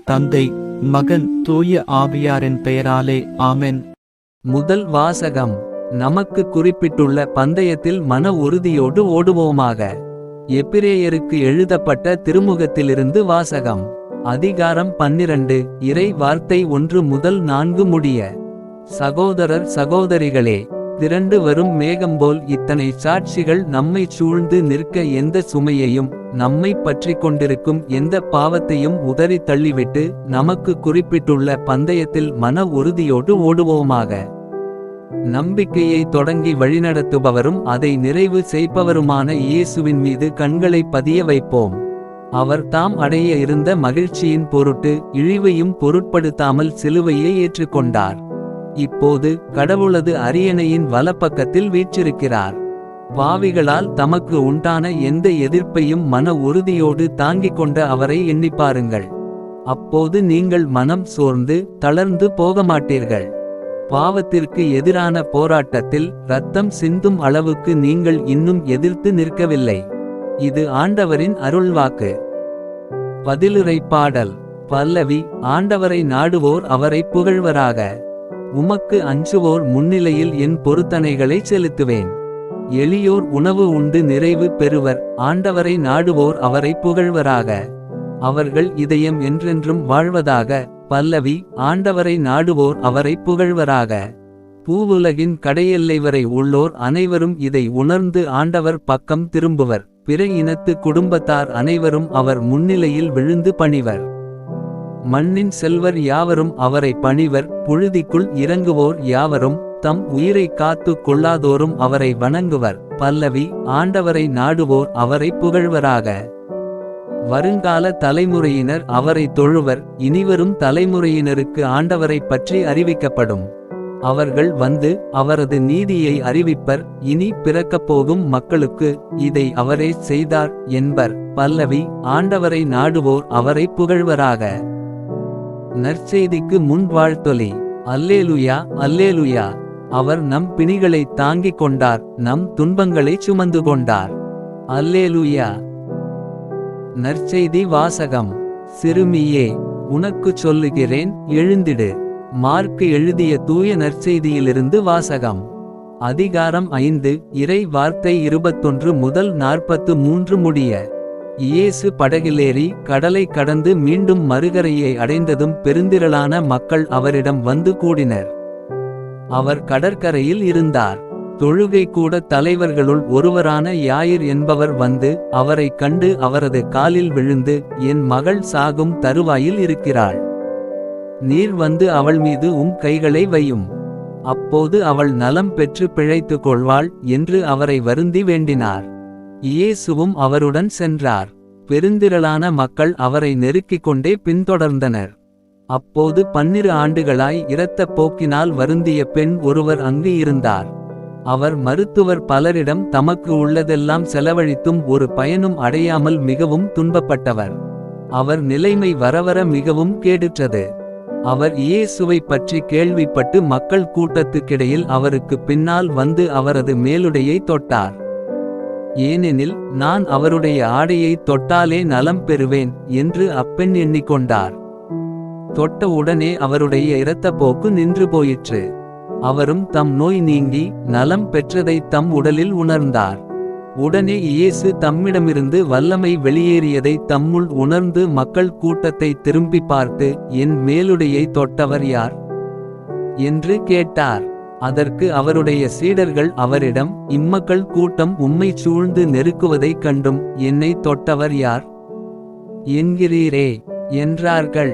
தந்தை, மகன், தூய ஆவியாரின் பெயராலே ஆமென். முதல் வாசகம். நமக்கு குறிப்பிட்டுள்ள பந்தயத்தில் மன உறுதியோடு ஓடுவோமாக. எபிரேயருக்கு எழுதப்பட்ட திருமுகத்திலிருந்து வாசகம். அதிகாரம் 12. இறை வார்த்தை 1 முதல் 4 முடிய. சகோதரர் சகோதரிகளே, திரண்டு வரும் மேகம்போல் இத்தனை சாட்சிகள் நம்மைச் சூழ்ந்து நிற்க எந்த சுமையையும் நம்மை பற்றிக் கொண்டிருக்கும் எந்த பாவத்தையும் உதறி தள்ளிவிட்டு நமக்கு குறிப்பிட்டுள்ள பந்தயத்தில் மன உறுதியோடு ஓடுவோமாக. நம்பிக்கையை தொடங்கி வழிநடத்துபவரும் அதை நிறைவு செய்பவருமான இயேசுவின் மீது கண்களை பதிய வைப்போம். அவர் தாம் அடைய இருந்த மகிழ்ச்சியின் பொருட்டு இழிவையும் பொருட்படுத்தாமல் சிலுவையை ஏற்றுக்கொண்டார். இப்போது கடவுளது அரியணையின் வலப்பக்கத்தில் வீற்றிருக்கிறார். பாவிகளால் தமக்கு உண்டான எந்த எதிர்ப்பையும் மன உறுதியோடு தாங்கிக் கொண்ட அவரை எண்ணிப்பாருங்கள். அப்போது நீங்கள் மனம் சோர்ந்து தளர்ந்து போகமாட்டீர்கள். பாவத்திற்கு எதிரான போராட்டத்தில் இரத்தம் சிந்தும் அளவுக்கு நீங்கள் இன்னும் எதிர்த்து நிற்கவில்லை. இது ஆண்டவரின் அருள்வாக்கு. பதிலுரை பாடல். பல்லவி. ஆண்டவரை நாடுவோர் அவரை புகழ்வராக. உமக்கு அஞ்சுவோர் முன்னிலையில் என் பொருத்தனைகளை செலுத்துவேன். எளியோர் உணவு உண்டு நிறைவு பெறுவர். ஆண்டவரை நாடுவோர் அவரை புகழ்வராக. அவர்கள் இதயம் என்றென்றும் வாழ்வதாக. பல்லவி. ஆண்டவரை நாடுவோர் அவரை புகழ்வராக. பூவுலகின் கடையெல்லை வரை உள்ளோர் அனைவரும் இதை உணர்ந்து ஆண்டவர் பக்கம் திரும்புவர். பிற இனத்து குடும்பத்தார் அனைவரும் அவர் முன்னிலையில் விழுந்து பணிவர். மண்ணின் செல்வர் யாவரும் அவரை பணிவர். புழுதிக்குள் இறங்குவோர் யாவரும் தம் உயிரை காத்து கொள்ளாதோரும் அவரை வணங்குவர். பல்லவி. ஆண்டவரை நாடுவோர் அவரை புகழ்வராக. வருங்கால தலைமுறையினர் அவரை தொழுவர். இனிவரும் தலைமுறையினருக்கு ஆண்டவரை பற்றி அறிவிக்கப்படும். அவர்கள் வந்து அவரது நீதியை அறிவிப்பர். இனி பிறக்கப்போகும் மக்களுக்கு இதை அவரே செய்தார் என்பர். பல்லவி. ஆண்டவரை நாடுவோர் அவரை புகழ்வராக. நற்செய்திக்கு முன் வாழ்த்தொலி. அல்லேலுயா, அல்லேலுயா. அவர் நம் பிணிகளை தாங்கிக் கொண்டார், நம் துன்பங்களை சுமந்து கொண்டார். அல்லேலுயா. நற்செய்தி வாசகம். சிறுமியே, உனக்குச் சொல்லுகிறேன், எழுந்திடு. மார்க்கு எழுதிய தூய நற்செய்தியிலிருந்து வாசகம். அதிகாரம் 5. இறை வார்த்தை 21 முதல் 43 முடிய. இயேசு படகிலேறி கடலை கடந்து மீண்டும் மறுகரையை அடைந்ததும் பெருந்திரளான மக்கள் அவரிடம் வந்து கூடினர். அவர் கடற்கரையில் இருந்தார். தொழுகை கூட தலைவர்களுள் ஒருவரான யாயிர் என்பவர் வந்து அவரை கண்டு அவரது காலில் விழுந்து, என் மகள் சாகும் தருவாயில் இருக்கிறாள். நீர் வந்து அவள் மீது கைகளை வையும். அப்போது அவள் நலம் பெற்று பிழைத்து கொள்வாள் என்று அவரை வருந்தி வேண்டினார். இயேசுவும் அவருடன் சென்றார். பெருந்திரளான மக்கள் அவரை நெருக்கிக் கொண்டே பின்தொடர்ந்தனர். அப்போது 12 ஆண்டுகளாய் இரத்தப் போக்கினால் வருந்திய பெண் ஒருவர் அங்கு இருந்தார். அவர் மருத்துவர் பலரிடம் தமக்கு உள்ளதெல்லாம் செலவழித்தும் ஒரு பயனும் அடையாமல் மிகவும் துன்பப்பட்டவர். அவர் நிலைமை வரவர மிகவும் கேடுற்றது. அவர் இயேசுவை பற்றி கேள்விப்பட்டு மக்கள் கூட்டத்துக்கிடையில் அவருக்கு பின்னால் வந்து அவரது மேலுடையை தொட்டார். ஏனெனில் நான் அவருடைய ஆடையை தொட்டாலே நலம் பெறுவேன் என்று அப்பெண் எண்ணிக்கொண்டார். தொட்ட உடனே அவருடைய இரத்தப்போக்கு நின்று போயிற்று. அவரும் தம் நோய் நீங்கி நலம் பெற்றதை தம் உடலில் உணர்ந்தார். உடனே இயேசு தம்மிடமிருந்து வல்லமை வெளியேறியதை தம்முள் உணர்ந்து மக்கள் கூட்டத்தை திரும்பி பார்த்து, என் மேலுடையை தொட்டவர் யார் என்று கேட்டார். அதற்கு அவருடைய சீடர்கள் அவரிடம், இம்மக்கள் கூட்டம் உம்மை சூழ்ந்து நெருக்குவதைக் கண்டும் என்னை தொட்டவர் யார் என்கிறீரே என்றார்கள்.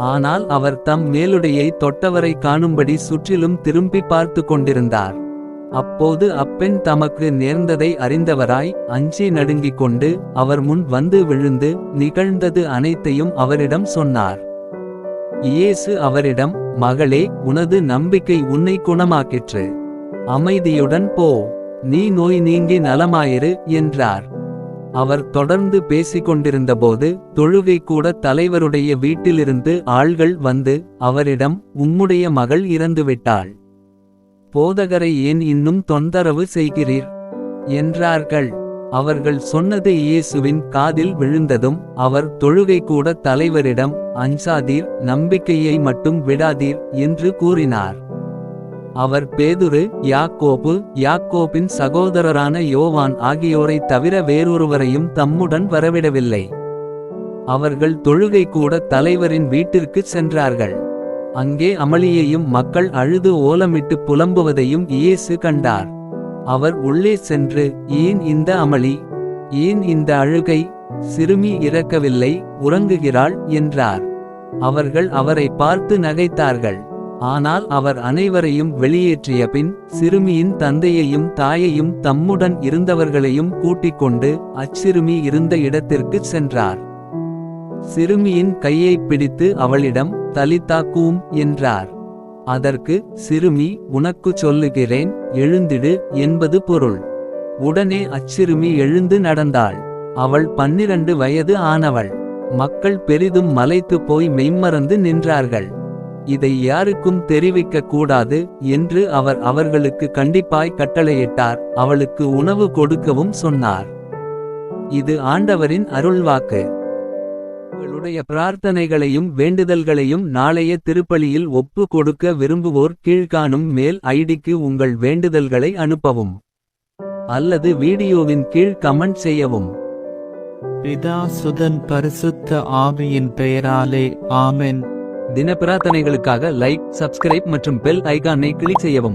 ஆனால் அவர் தம் மேலுடையை தொட்டவரை காணும்படி சுற்றிலும் திரும்பி பார்த்து கொண்டிருந்தார். அப்போது அப்பெண் தமக்கு நேர்ந்ததை அறிந்தவராய் அஞ்சி நடுங்கிக் கொண்டு அவர் முன் வந்து விழுந்து நிகழ்ந்தது அனைத்தையும் அவரிடம் சொன்னார். இயேசு அவரிடம், மகளே, உனது நம்பிக்கை உன்னை குணமாக்கிற்று. அமைதியுடன் போ, நீ நோய் நீங்கி நலமாயிரு என்றார். அவர் தொடர்ந்து பேசிக்கொண்டிருந்தபோது தொழுகை கூட தலைவருடைய வீட்டிலிருந்து ஆள்கள் வந்து அவரிடம், உம்முடைய மகள் இறந்துவிட்டாள். போதகரை ஏன் இன்னும் தொந்தரவு செய்கிறீர் என்றார்கள். அவர்கள் சொன்னது இயேசுவின் காதில் விழுந்ததும் அவர் தொழுகை கூட தலைவரிடம், அஞ்சாதீர், நம்பிக்கையை மட்டும் விடாதீர் என்று கூறினார். அவர் பேதுரு, யாக்கோபு, யாக்கோபின் சகோதரரான யோவான் ஆகியோரைத் தவிர வேறொருவரையும் தம்முடன் வரவிடவில்லை. அவர்கள் தொழுகை கூட தலைவரின் வீட்டிற்குச் சென்றார்கள். அங்கே அமளியையும் மக்கள் அழுது ஓலமிட்டு புலம்புவதையும் இயேசு கண்டார். அவர் உள்ளே சென்று, ஏன் இந்த அமளி, ஏன் இந்த அழுகை, சிறுமி இறக்கவில்லை, உறங்குகிறாள் என்றார். அவர்கள் அவரை பார்த்து நகைத்தார்கள். ஆனால் அவர் அனைவரையும் வெளியேற்றிய பின் சிறுமியின் தந்தையையும் தாயையும் தம்முடன் இருந்தவர்களையும் கூட்டிக் கொண்டு அச்சிறுமி இருந்த இடத்திற்குச் சென்றார். சிறுமியின் கையைப் பிடித்து அவளிடம், தலித்தா கூம் என்றார். அதற்கு, சிறுமி, உனக்குச் சொல்லுகிறேன், எழுந்திடு என்பது பொருள். உடனே அச்சிறுமி எழுந்து நடந்தாள். அவள் 12 வயது ஆனவள். மக்கள் பெரிதும் மலைத்துப் போய் மெய்மறந்து நின்றார்கள். இதை யாருக்கும் தெரிவிக்க கூடாது என்று அவர் அவர்களுக்கு கண்டிப்பாய் கட்டளையிட்டார். அவளுக்கு உணவு கொடுக்கவும் சொன்னார். இது ஆண்டவரின் அருள்வாக்கு. உங்களுடைய பிரார்த்தனைகளையும் வேண்டுதல்களையும் நாளைய திருப்பலியில் ஒப்பு கொடுக்க விரும்புவோர் கீழ்காணும் மெயில் ஐடிக்கு உங்கள் வேண்டுதல்களை அனுப்பவும். அல்லது வீடியோவின் கீழ் கமெண்ட் செய்யவும். பிதா சுதன் பரிசுத்த ஆவியின் பெயராலே ஆமென். தின பிரார்த்தனைகளுக்காக லைக், சப்ஸ்கிரைப் மற்றும் பெல் ஐகானை கிளிக் செய்யவும்.